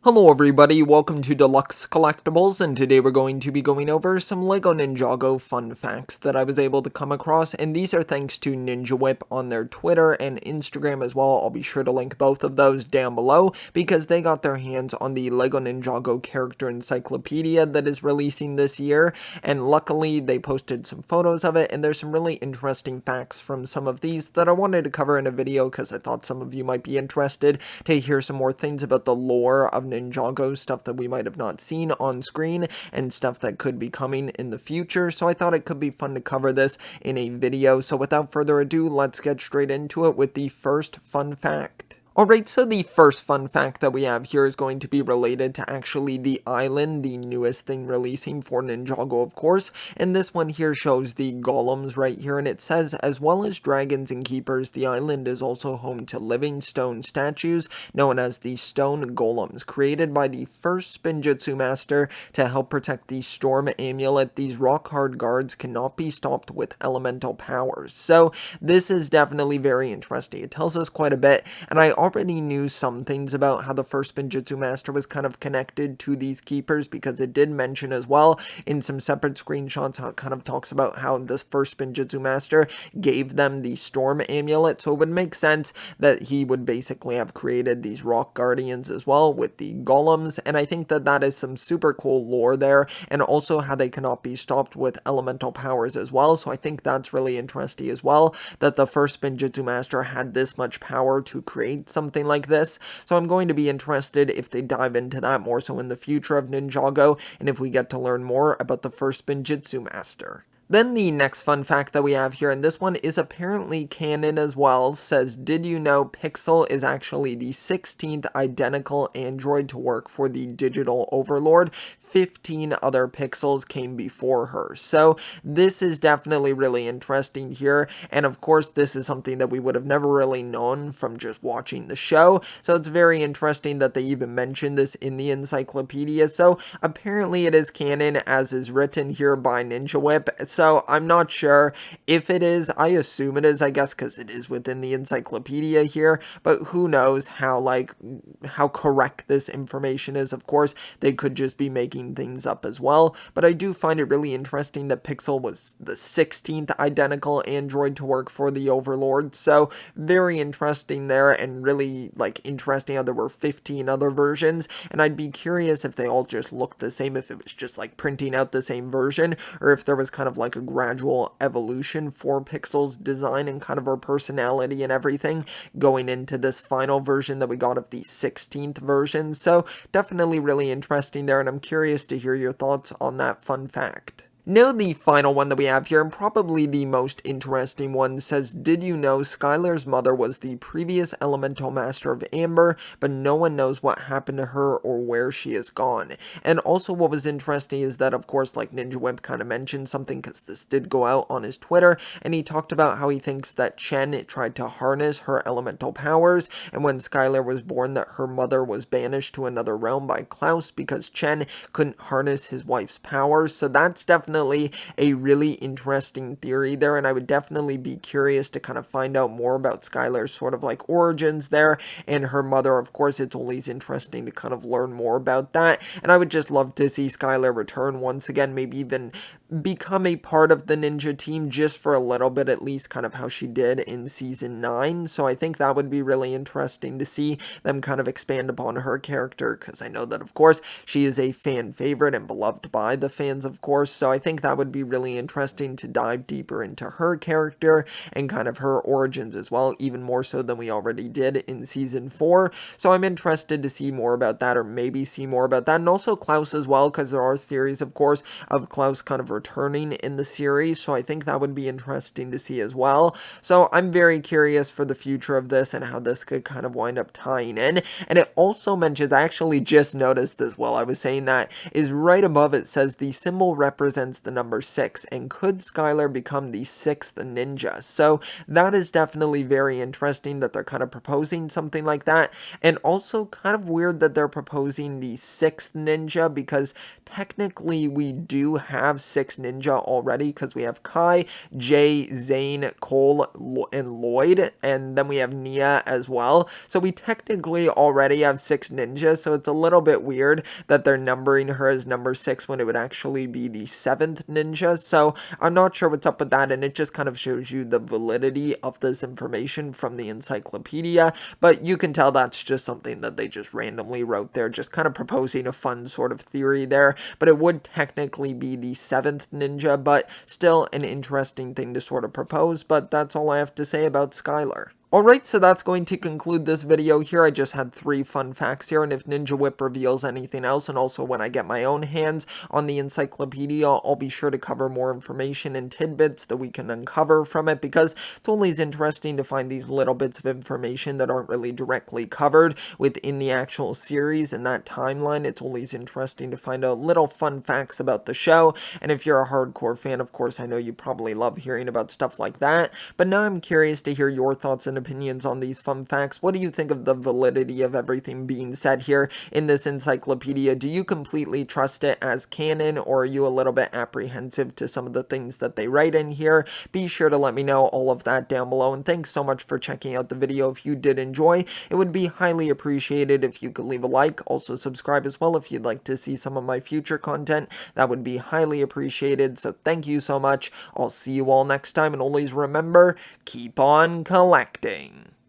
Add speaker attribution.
Speaker 1: Hello everybody, welcome to Deluxe Collectibles, and today we're going to be going over some LEGO Ninjago fun facts that I was able to come across, and these are thanks to Ninja Whip on their Twitter and Instagram as well. I'll be sure to link both of those down below, because they got their hands on the LEGO Ninjago character encyclopedia that is releasing this year, and luckily they posted some photos of it, and there's some really interesting facts from some of these that I wanted to cover in a video, because I thought some of you might be interested to hear some more things about the lore of Ninjago, stuff that we might have not seen on screen and stuff that could be coming in the future. So I thought it could be fun to cover this in a video. So without further ado, let's get straight into it with the first fun fact. Alright, so the first fun fact that we have here is going to be related to actually the island, the newest thing releasing for Ninjago, of course, and this one here shows the golems right here, and it says, as well as dragons and keepers, the island is also home to living stone statues known as the stone golems, created by the first Spinjitzu master to help protect the storm amulet. These rock-hard guards cannot be stopped with elemental powers, so this is definitely very interesting. It tells us quite a bit, and I already knew some things about how the first Spinjitzu master was kind of connected to these keepers, because it did mention as well in some separate screenshots how it kind of talks about how this first Spinjitzu master gave them the storm amulet, so it would make sense that he would basically have created these rock guardians as well with the golems, and I think that that is some super cool lore there, and also how they cannot be stopped with elemental powers as well. So I think that's really interesting as well, that the first Spinjitzu master had this much power to create something like this. So I'm going to be interested if they dive into that more so in the future of Ninjago, and if we get to learn more about the first Spinjitzu master. Then the next fun fact that we have here, and this one is apparently canon as well, says, did you know Pixel is actually the 16th identical android to work for the digital overlord? 15 other Pixels came before her. So this is definitely really interesting here, and of course this is something that we would have never really known from just watching the show, so it's very interesting that they even mentioned this in the encyclopedia. So apparently it is canon, as is written here by Ninja Whip. So I'm not sure if it is. I assume it is, I guess, because it is within the encyclopedia here, but who knows how correct this information is. Of course, they could just be making things up as well, but I do find it really interesting that Pixel was the 16th identical android to work for the Overlord, so very interesting there, and really interesting how there were 15 other versions, and I'd be curious if they all just looked the same, if it was just like printing out the same version, or if there was kind of like a gradual evolution for Pixel's design and kind of her personality and everything going into this final version that we got of the 16th version. So definitely really interesting there, and I'm curious to hear your thoughts on that fun fact. Now the final one that we have here, and probably the most interesting one, says, did you know Skylor's mother was the previous elemental master of Amber, but no one knows what happened to her or where she is gone? And also what was interesting is that, of course, like Ninja Whip kind of mentioned something, because this did go out on his Twitter, and he talked about how he thinks that Chen tried to harness her elemental powers, and when Skylor was born that her mother was banished to another realm by Klaus because Chen couldn't harness his wife's powers. So that's definitely a really interesting theory there, and I would definitely be curious to kind of find out more about Skylor's sort of like origins there, and her mother. Of course, it's always interesting to kind of learn more about that, and I would just love to see Skylor return once again, maybe even become a part of the ninja team just for a little bit at least, kind of how she did in season 9. So I think that would be really interesting to see them kind of expand upon her character, because I know that of course she is a fan favorite and beloved by the fans, of course, so I think that would be really interesting to dive deeper into her character and kind of her origins as well, even more so than we already did in season 4. So I'm interested to see more about that, or maybe see more about that, and also Klaus as well, because there are theories, of course, of Klaus kind of returning in the series, so I think that would be interesting to see as well. So I'm very curious for the future of this and how this could kind of wind up tying in. And it also mentions, I actually just noticed this while I was saying that, is right above it says the symbol represents represents the number 6, and could Skylor become the 6th ninja? So that is definitely very interesting that they're kind of proposing something like that, and also kind of weird that they're proposing the 6th ninja, because technically we do have 6 ninja already, because we have Kai, Jay, Zane, Cole, and Lloyd, and then we have Nia as well. So we technically already have 6 ninjas, so it's a little bit weird that they're numbering her as number 6 when it would actually be the 7th ninja. So I'm not sure what's up with that, and it just kind of shows you the validity of this information from the encyclopedia, but you can tell that's just something that they just randomly wrote there, just kind of proposing a fun sort of theory there. But it would technically be the 7th ninja, but still an interesting thing to sort of propose. But that's all I have to say about Skylor. Alright, so that's going to conclude this video here. I just had 3 fun facts here, and if Ninja Whip reveals anything else, and also when I get my own hands on the encyclopedia, I'll be sure to cover more information and tidbits that we can uncover from it, because it's always interesting to find these little bits of information that aren't really directly covered within the actual series and that timeline. It's always interesting to find out little fun facts about the show, and if you're a hardcore fan, of course, I know you probably love hearing about stuff like that, but now I'm curious to hear your thoughts and opinions on these fun facts. What do you think of the validity of everything being said here in this encyclopedia? Do you completely trust it as canon, or are you a little bit apprehensive to some of the things that they write in here? Be sure to let me know all of that down below, and thanks so much for checking out the video. If you did enjoy, it would be highly appreciated if you could leave a like. Also subscribe as well if you'd like to see some of my future content. That would be highly appreciated, so thank you so much. I'll see you all next time, and always remember, keep on collecting.